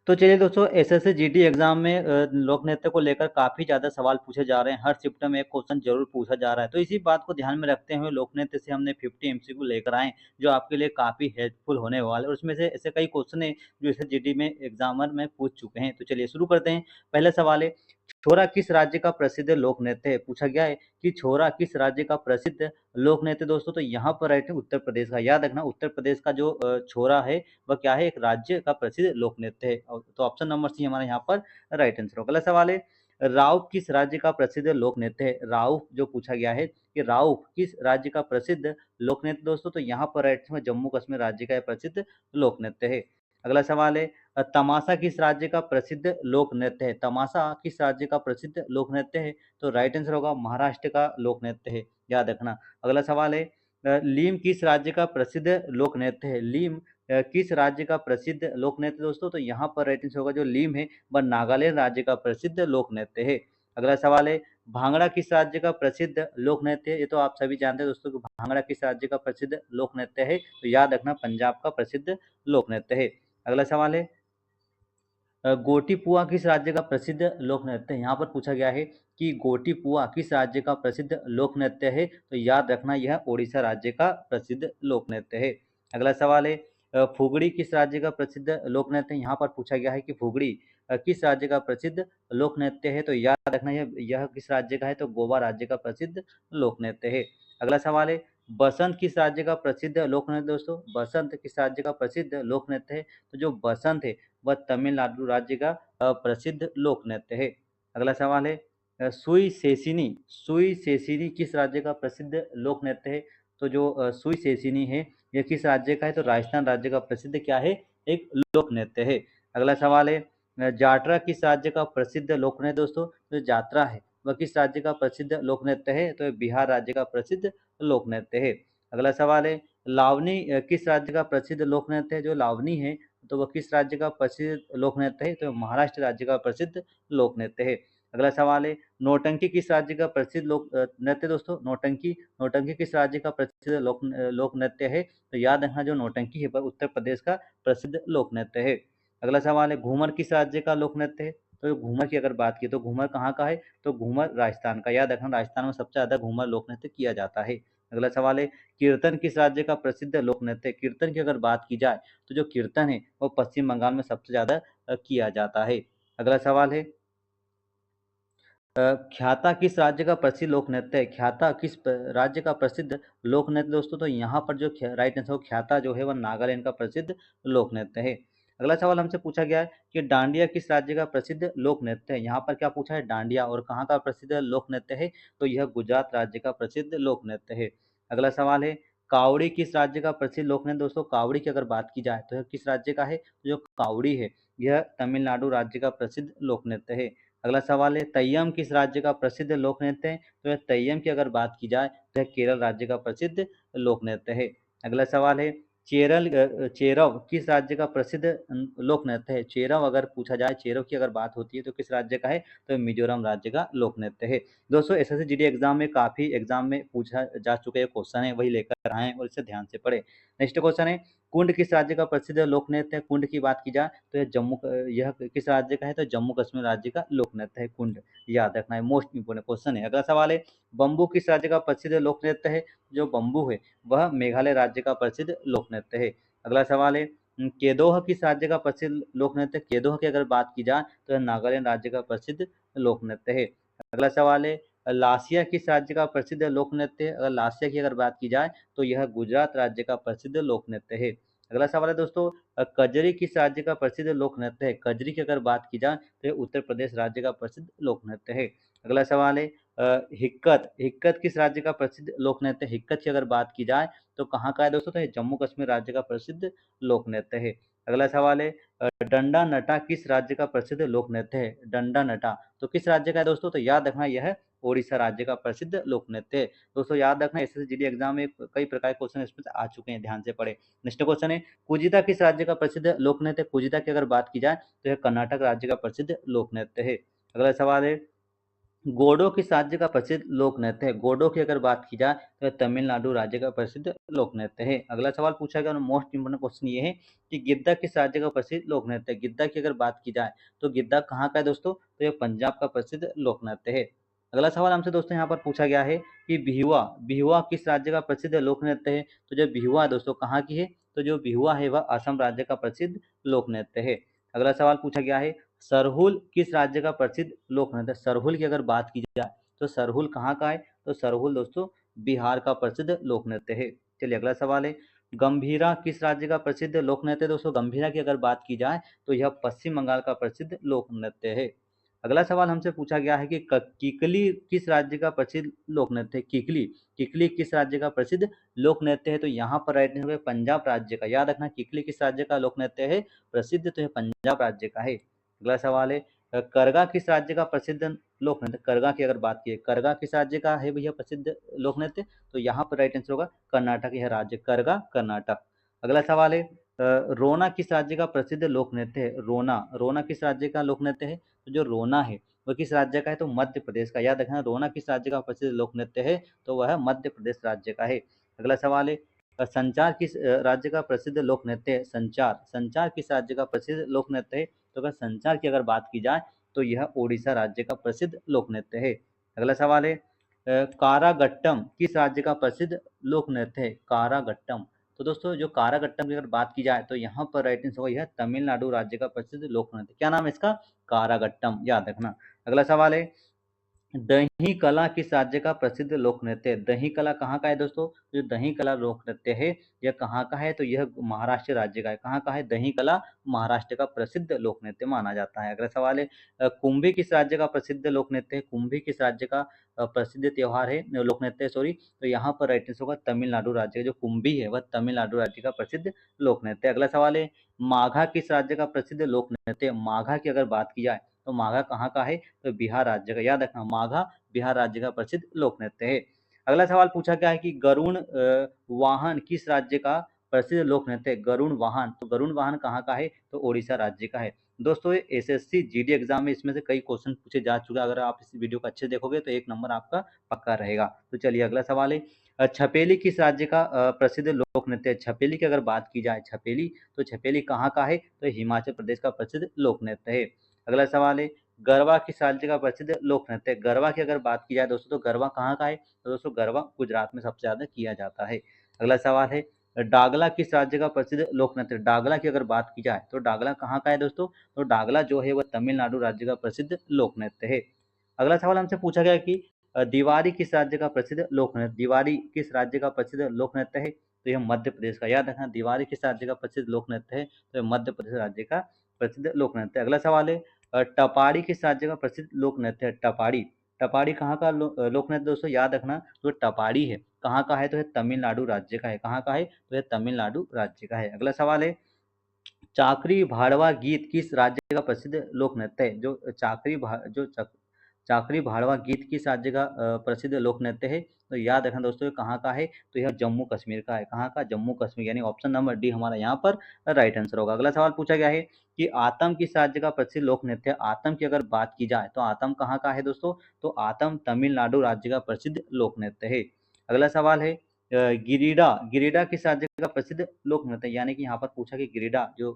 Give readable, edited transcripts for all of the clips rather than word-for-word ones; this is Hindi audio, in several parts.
तो चलिए दोस्तों एसएससी जीडी एग्जाम में लोक नृत्य को लेकर काफ़ी ज़्यादा सवाल पूछे जा रहे हैं। हर शिफ्ट में एक क्वेश्चन ज़रूर पूछा जा रहा है। तो इसी बात को ध्यान में रखते हुए लोक नृत्य से हमने 50 एमसीक्यू लेकर आए, जो आपके लिए काफ़ी हेल्पफुल होने वाले हैं। और उसमें से ऐसे कई क्वेश्चन हैं जो इसे जीडी में एग्जामर में पूछ चुके हैं। तो चलिए शुरू करते हैं। पहला सवाल है, छोरा किस राज्य का प्रसिद्ध लोक नृत्य है? पूछा गया है कि छोरा किस राज्य का प्रसिद्ध लोक नृत्य दोस्तों, तो यहाँ पर राइट है उत्तर प्रदेश का। याद रखना उत्तर प्रदेश का जो छोरा है वह क्या है, एक राज्य का प्रसिद्ध लोक नृत्य है। तो ऑप्शन नंबर सी हमारे यहाँ पर राइट आंसर होगा। अगला सवाल है, राउफ किस राज्य का प्रसिद्ध लोक नृत्य है? राउफ जो पूछा गया है कि राउफ किस राज्य का प्रसिद्ध लोक नृत्य दोस्तों, तो यहाँ पर राइट है जम्मू कश्मीर राज्य का प्रसिद्ध लोक नृत्य है। अगला सवाल है, तमाशा किस राज्य का प्रसिद्ध लोक नृत्य है? तमाशा किस राज्य का प्रसिद्ध लोक नृत्य है? तो राइट आंसर होगा महाराष्ट्र का लोक नृत्य है, याद रखना। अगला सवाल है, लीम किस राज्य का प्रसिद्ध लोक नृत्य है? लीम किस राज्य का प्रसिद्ध लोक नृत्य दोस्तों, तो यहाँ पर राइट आंसर होगा जो लीम है वह नागालैंड राज्य का प्रसिद्ध लोक नृत्य है। अगला सवाल है, भांगड़ा किस राज्य का प्रसिद्ध लोक नृत्य है? ये तो आप सभी जानते हैं दोस्तों कि भांगड़ा किस राज्य का प्रसिद्ध लोक नृत्य है, तो याद रखना पंजाब का प्रसिद्ध लोक नृत्य है। अगला सवाल है, गोटीपुआ किस राज्य का प्रसिद्ध लोक नृत्य है? यहाँ पर पूछा गया है कि गोटीपुआ किस राज्य का प्रसिद्ध लोक नृत्य है, तो याद रखना यह ओडिशा राज्य का प्रसिद्ध लोक नृत्य है। अगला सवाल है, फुगड़ी किस राज्य का प्रसिद्ध लोक नृत्य है? यहाँ पर पूछा गया है कि फुगड़ी किस राज्य का प्रसिद्ध लोक नृत्य है, तो याद रखना यह किस राज्य का है, तो गोवा राज्य का प्रसिद्ध लोक नृत्य है। अगला सवाल है, बसंत किस राज्य का प्रसिद्ध लोक नृत्य दोस्तों? बसंत किस राज्य का प्रसिद्ध लोक नृत्य है, तो जो बसंत है वह तमिलनाडु राज्य का प्रसिद्ध लोक नृत्य है। अगला सवाल है, सुई सेसिनी किस राज्य का प्रसिद्ध लोक नृत्य है? तो जो सुई सेसिनी है यह किस राज्य का है, तो राजस्थान राज्य का प्रसिद्ध क्या है, एक लोक नृत्य है। अगला सवाल है, जाटरा किस राज्य का प्रसिद्ध लोक नृत्य दोस्तों? जो जात्रा है वह किस राज्य का प्रसिद्ध लोक नृत्य है, तो बिहार राज्य का प्रसिद्ध लोक नृत्य है। अगला सवाल है, लावनी किस राज्य का प्रसिद्ध लोक नृत्य है? जो लावनी है तो वह किस राज्य का प्रसिद्ध लोक नृत्य है, तो महाराष्ट्र राज्य का प्रसिद्ध लोक नृत्य है। अगला सवाल है, नौटंकी किस राज्य का प्रसिद्ध लोक नृत्य दोस्तों? नौटंकी नौटंकी किस राज्य का प्रसिद्ध लोक नृत्य है, तो याद रखना जो नौटंकी है वह उत्तर प्रदेश का प्रसिद्ध लोक नृत्य है। अगला सवाल है, घूमर किस राज्य का लोक नृत्य है? तो घूमर की अगर बात की तो घूमर कहाँ का है, तो घूमर राजस्थान का। याद रखना राजस्थान में सबसे ज्यादा घूमर लोक नृत्य किया जाता है। अगला सवाल है, कीर्तन किस राज्य का प्रसिद्ध लोक नृत्य है? कीर्तन की अगर बात की जाए तो जो कीर्तन है वो पश्चिम बंगाल में सबसे ज़्यादा किया जाता है। अगला सवाल है, ख्याता किस राज्य का प्रसिद्ध लोक नृत्य है? ख्याता किस राज्य का प्रसिद्ध लोक नृत्य दोस्तों, तो यहाँ पर जो राइट आंसर ख्याता जो है वह नागालैंड का प्रसिद्ध लोक नृत्य है। अगला सवाल हमसे पूछा गया है कि डांडिया किस राज्य का प्रसिद्ध लोक नृत्य है? यहाँ पर क्या पूछा है, डांडिया और कहाँ का प्रसिद्ध लोक नृत्य है, तो यह गुजरात राज्य का प्रसिद्ध लोक नृत्य है। अगला सवाल है, कावड़ी किस राज्य का प्रसिद्ध लोक नृत्य दोस्तों? कावड़ी की अगर बात की जाए तो यह किस राज्य का है, तो जो कावड़ी है यह तमिलनाडु राज्य का प्रसिद्ध लोक नृत्य है। अगला सवाल है, तैयम किस राज्य का प्रसिद्ध लोक नृत्य है? तो यह तैयम की अगर बात की जाए तो यह केरल राज्य का प्रसिद्ध लोक नृत्य है। अगला सवाल है, चेरव किस राज्य का प्रसिद्ध लोक नृत्य है? चेरव अगर पूछा जाए, चेरव की अगर बात होती है तो किस राज्य का है, तो मिजोरम राज्य का लोक नृत्य है। दोस्तों एसएससी जीडी एग्जाम में काफी एग्जाम में पूछा जा चुके क्वेश्चन है, वही लेकर आए और इसे ध्यान से पढ़े। नेक्स्ट क्वेश्चन है, कुंड किस राज्य का प्रसिद्ध लोक नृत्य है? कुंड की बात की जाए तो यह किस राज्य का है, तो जम्मू कश्मीर राज्य का लोक नृत्य है कुंड। याद रखना है, मोस्ट इंपोर्टेंट क्वेश्चन है। अगला सवाल है, बम्बू किस राज्य का प्रसिद्ध लोक नृत्य है? जो बम्बू है वह मेघालय राज्य का प्रसिद्ध लोक नृत्य है। अगला सवाल है, केदोह किस राज्य का प्रसिद्ध लोक नृत्य? केदोह की अगर बात की जाए तो यह नागालैंड राज्य का प्रसिद्ध लोक नृत्य है। अगला सवाल है, लासिया किस राज्य का प्रसिद्ध लोक नृत्य है? अगर लासिया की अगर बात की जाए तो यह गुजरात राज्य का प्रसिद्ध लोक नृत्य है। अगला सवाल है दोस्तों, कजरी किस राज्य का प्रसिद्ध लोक नृत्य है? कजरी की अगर बात की जाए तो यह उत्तर प्रदेश राज्य का प्रसिद्ध लोक नृत्य है। अगला सवाल है, हिक्कत हिक्कत किस राज्य का प्रसिद्ध लोक नृत्य है? हिक्कत की अगर बात की जाए तो कहाँ का है दोस्तों, तो ये जम्मू कश्मीर राज्य का प्रसिद्ध लोक नृत्य है। अगला सवाल है, डंडा नटा किस राज्य का प्रसिद्ध लोक नृत्य है? डंडा नटा तो किस राज्य का है दोस्तों, तो याद रखना यह ओडिशा राज्य का प्रसिद्ध लोक नृत्य है। दोस्तों याद रखना एसएससी जीडी एग्जाम में कई प्रकार के क्वेश्चन इसमें से आ चुके हैं, ध्यान से पढ़े। नेक्स्ट क्वेश्चन है, कुजिता किस राज्य का प्रसिद्ध लोक नृत्य है? कुजिता की अगर बात की जाए तो यह कर्नाटक राज्य का प्रसिद्ध लोक नृत्य है। अगला सवाल है, गोडो किस राज्य का प्रसिद्ध लोक नृत्य है? गोडो की अगर बात की जाए तो यह तमिलनाडु राज्य का प्रसिद्ध लोक नृत्य है। अगला सवाल पूछा गया और मोस्ट इंपोर्टेंट क्वेश्चन ये है कि गिद्दा किस राज्य का प्रसिद्ध लोक नृत्य है? गिद्दा की अगर बात की जाए तो गिद्दा कहाँ का है दोस्तों? तो यह पंजाब का प्रसिद्ध लोक नृत्य है। अगला सवाल हमसे दोस्तों यहाँ पर पूछा गया है कि बिहुआ बिहुआ किस राज्य का प्रसिद्ध लोक नृत्य है? तो जो बिहुआ है दोस्तों कहाँ की है? तो जो बिहुआ है वह असम राज्य का प्रसिद्ध लोक नृत्य है। अगला सवाल पूछा गया है सरहुल किस राज्य का प्रसिद्ध लोक नृत्य है? सरहुल की अगर बात की जाए तो सरहुल कहाँ का है? तो सरहुल दोस्तों बिहार का प्रसिद्ध लोक नृत्य है। चलिए अगला सवाल है गंभीरा किस राज्य का प्रसिद्ध लोक नृत्य है? दोस्तों गंभीरा की अगर बात की जाए तो यह पश्चिम बंगाल का प्रसिद्ध लोक नृत्य है। अगला सवाल हमसे पूछा गया है कि किकली किस राज्य का प्रसिद्ध लोक नृत्य है? किकली किकली किस राज्य का प्रसिद्ध लोक नृत्य है? तो यहाँ पर राइट आंसर है पंजाब राज्य का। याद रखना किकली किस राज्य का लोक नृत्य है? प्रसिद्ध तो यह पंजाब राज्य का है। अगला सवाल है करगा किस राज्य का प्रसिद्ध लोक नृत्य? करगा की अगर बात की करगा किस राज्य का है भैया प्रसिद्ध लोक नृत्य? तो यहाँ पर राइट आंसर होगा कर्नाटक, यह राज्य करगा कर्नाटक। अगला सवाल है रोना किस राज्य का प्रसिद्ध लोक नृत्य है? रोना रोना किस राज्य का लोक नृत्य है? तो जो रोना है वह किस राज्य का है? तो मध्य प्रदेश का। याद रखना रोना किस राज्य का प्रसिद्ध लोक नृत्य है? तो वह मध्य प्रदेश राज्य का है। अगला सवाल है संचार किस राज्य का प्रसिद्ध लोक नृत्य है? संचार संचार किस राज्य का प्रसिद्ध लोक नृत्य है? तो अगर संचार की अगर बात की जाए तो यह ओडिशा राज्य का प्रसिद्ध लोक नृत्य है। अगला सवाल है कारागट्टम किस राज्य का प्रसिद्ध लोक नृत्य है? कारागट्टम। तो दोस्तों जो कारागट्टम की अगर बात की जाए तो यहाँ पर राइट आंसर होगा यह तमिलनाडु राज्य का प्रसिद्ध लोक नृत्य। क्या नाम है इसका? कारागट्टम, याद रखना। अगला सवाल है दही कला किस राज्य का प्रसिद्ध लोक नृत्य है? दही कला कहाँ का है दोस्तों? जो दही कला लोक नृत्य है यह कहाँ का है? तो यह महाराष्ट्र राज्य का है। कहाँ का है? दही कला महाराष्ट्र का प्रसिद्ध लोक नृत्य माना जाता है। अगला सवाल है कुंभी किस राज्य का प्रसिद्ध लोक नृत्य है? कुंभी किस राज्य का प्रसिद्ध त्योहार है, लोक नृत्य है सॉरी? तो यहाँ पर राइट आंसर होगा तमिलनाडु राज्य का। जो कुंभी है वह तमिलनाडु राज्य का प्रसिद्ध लोक नृत्य है। अगला सवाल है माघा किस राज्य का प्रसिद्ध लोक नृत्य है? माघा की अगर बात की जाए तो माघा कहाँ का है? तो बिहार राज्य का। याद रखना माघा बिहार राज्य का प्रसिद्ध लोक नृत्य है। अगला सवाल पूछा गया है कि गरुण वाहन किस राज्य का प्रसिद्ध लोक नृत्य है? गरुण वाहन, तो गरुण वाहन कहाँ का है? तो ओडिशा राज्य का है। दोस्तों ये एसएससी जीडी एग्जाम में इसमें से कई क्वेश्चन पूछे जा चुके हैं। अगर आप इस वीडियो को अच्छे देखोगे तो 1 नंबर आपका पक्का रहेगा। तो चलिए अगला सवाल है छपेली किस राज्य का प्रसिद्ध लोक नृत्य है? छपेली की अगर बात की जाए छपेली, तो छपेली कहाँ का है? तो हिमाचल प्रदेश का प्रसिद्ध लोक नृत्य है। अगला सवाल है गरबा किस राज्य का प्रसिद्ध लोक नृत्य है? गरबा की अगर बात की जाए दोस्तों तो गरबा कहाँ का है? तो दोस्तों गरबा गुजरात में सबसे ज्यादा किया जाता है। अगला सवाल है डागला किस राज्य का प्रसिद्ध लोक नृत्य है? डागला की अगर बात की जाए तो डागला कहाँ का है दोस्तों? तो डागला जो है वह तमिलनाडु राज्य का प्रसिद्ध लोक नृत्य है। अगला सवाल हमसे पूछा गया कि दीवारी किस राज्य का प्रसिद्ध लोक नृत्य? दीवारी किस राज्य का प्रसिद्ध लोक नृत्य है? तो यह मध्य प्रदेश का। याद रखना दीवारी किस राज्य का प्रसिद्ध लोक नृत्य है? तो यह मध्य प्रदेश राज्य का प्रसिद्ध लोक नृत्य है। अगला सवाल है टपाड़ी किस राज्य का प्रसिद्ध लोक नृत्य है? टपाड़ी टपाड़ी कहाँ का लोक नृत्य दोस्तों? याद रखना जो टपाड़ी है कहाँ का है? तो यह तमिलनाडु राज्य का है। कहाँ का है? तो यह तमिलनाडु राज्य का है। अगला सवाल है चाकरी भाड़वा गीत किस राज्य का प्रसिद्ध लोक नृत्य है? जो चाकरी भाड़वा गीत किस राज्य का प्रसिद्ध लोक नृत्य है? तो याद रखना दोस्तों ये कहाँ का है? तो यह जम्मू कश्मीर का है। कहाँ का? जम्मू कश्मीर, यानी ऑप्शन नंबर डी हमारा यहाँ पर राइट आंसर होगा। अगला सवाल पूछा गया है कि आतम किस राज्य का प्रसिद्ध लोक नृत्य है? आतम की अगर बात की जाए तो आतम कहाँ का है दोस्तों? तो आतम तमिलनाडु राज्य का प्रसिद्ध लोक नृत्य है। अगला सवाल है गिरिडा गिरिडा किस राज्य का प्रसिद्ध लोक नृत्य है? यानी कि यहाँ पर पूछा कि गिरिडा जो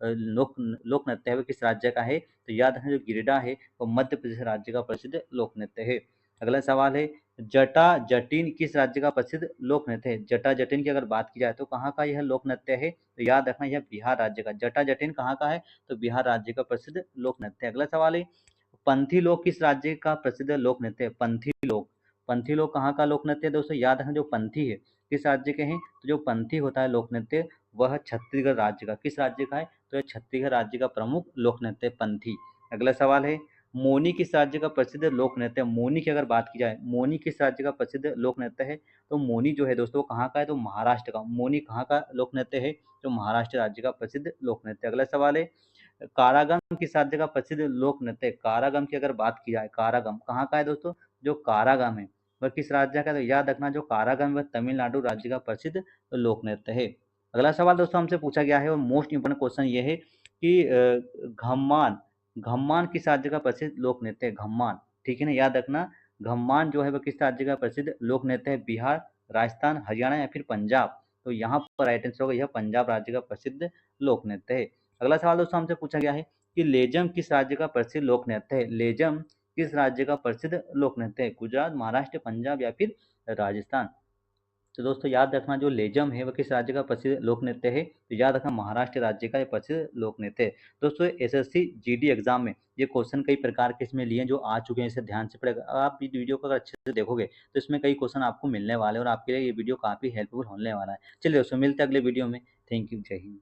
लोक लोक नृत्य है वो किस राज्य का है? तो याद रखना जो गिरिडा है वो मध्य प्रदेश राज्य का प्रसिद्ध लोक नृत्य है। अगला सवाल है जटा जटिन किस राज्य का प्रसिद्ध लोक नृत्य है? जटा जटिन की अगर बात की जाए तो कहाँ का यह लोक नृत्य है? तो याद रखना यह बिहार राज्य का। जटा जटिन कहाँ का है? तो बिहार राज्य का प्रसिद्ध लोक नृत्य है। अगला सवाल है पंथी लोक किस राज्य का प्रसिद्ध लोक नृत्य है? पंथी लोक कहाँ का लोक नृत्य है दोस्तों? याद रखना जो पंथी है किस राज्य के हैं? तो जो पंथी होता है लोक नृत्य वह छत्तीसगढ़ राज्य का। किस राज्य का है? तो यह छत्तीसगढ़ राज्य का प्रमुख लोक नृत्य पंथी। अगला सवाल है मोनी किस राज्य का प्रसिद्ध लोक नृत्य है? मोनी की अगर बात की जाए मोनी किस राज्य का प्रसिद्ध लोक नृत्य है? तो मोनी जो है दोस्तों कहाँ का है? तो महाराष्ट्र का। मोनी कहाँ का लोक नृत्य है? तो महाराष्ट्र राज्य का प्रसिद्ध लोक नृत्य। अगला सवाल है कारागम किस राज्य का प्रसिद्ध लोक नृत्य है? कारागम की अगर बात की जाए कारागम कहाँ का है दोस्तों? जो कारागम है वह किस राज्य का है? तो याद रखना जो कारागम है वह तमिलनाडु राज्य का प्रसिद्ध लोक नृत्य है। अगला सवाल दोस्तों हमसे पूछा गया है और मोस्ट इंपोर्टेंट क्वेश्चन ये है कि घम्मान घम्मान किस राज्य का प्रसिद्ध लोक नृत्य है? घम्मान ठीक है ना, याद रखना। घम्मान जो है वह किस राज्य का प्रसिद्ध लोक नृत्य है? बिहार, राजस्थान, हरियाणा या फिर पंजाब? तो यहाँ पर राइट आंसर होगा यह पंजाब राज्य का प्रसिद्ध लोक नृत्य है। अगला सवाल दोस्तों हमसे पूछा गया है कि लेजम किस राज्य का प्रसिद्ध लोक नृत्य है? लेजम किस राज्य का प्रसिद्ध लोक नृत्य है? गुजरात, महाराष्ट्र, पंजाब या फिर राजस्थान? तो दोस्तों याद रखना, जो लेजम है वह किस राज्य का प्रसिद्ध लोक नृत्य है? तो याद रखना महाराष्ट्र राज्य का ये प्रसिद्ध लोक नृत्य है। दोस्तों एसएससी जीडी एग्जाम में ये क्वेश्चन कई प्रकार के इसमें लिए जो आ चुके हैं, इसे ध्यान से पढ़ेगा। आप इस वीडियो को अगर अच्छे से देखोगे तो इसमें कई क्वेश्चन आपको मिलने वाले हैं और आपके लिए ये वीडियो काफी हेल्पफुल होने वाला है। चलिए दोस्तों मिलते हैं अगले वीडियो में। थैंक यू, जय हिंद।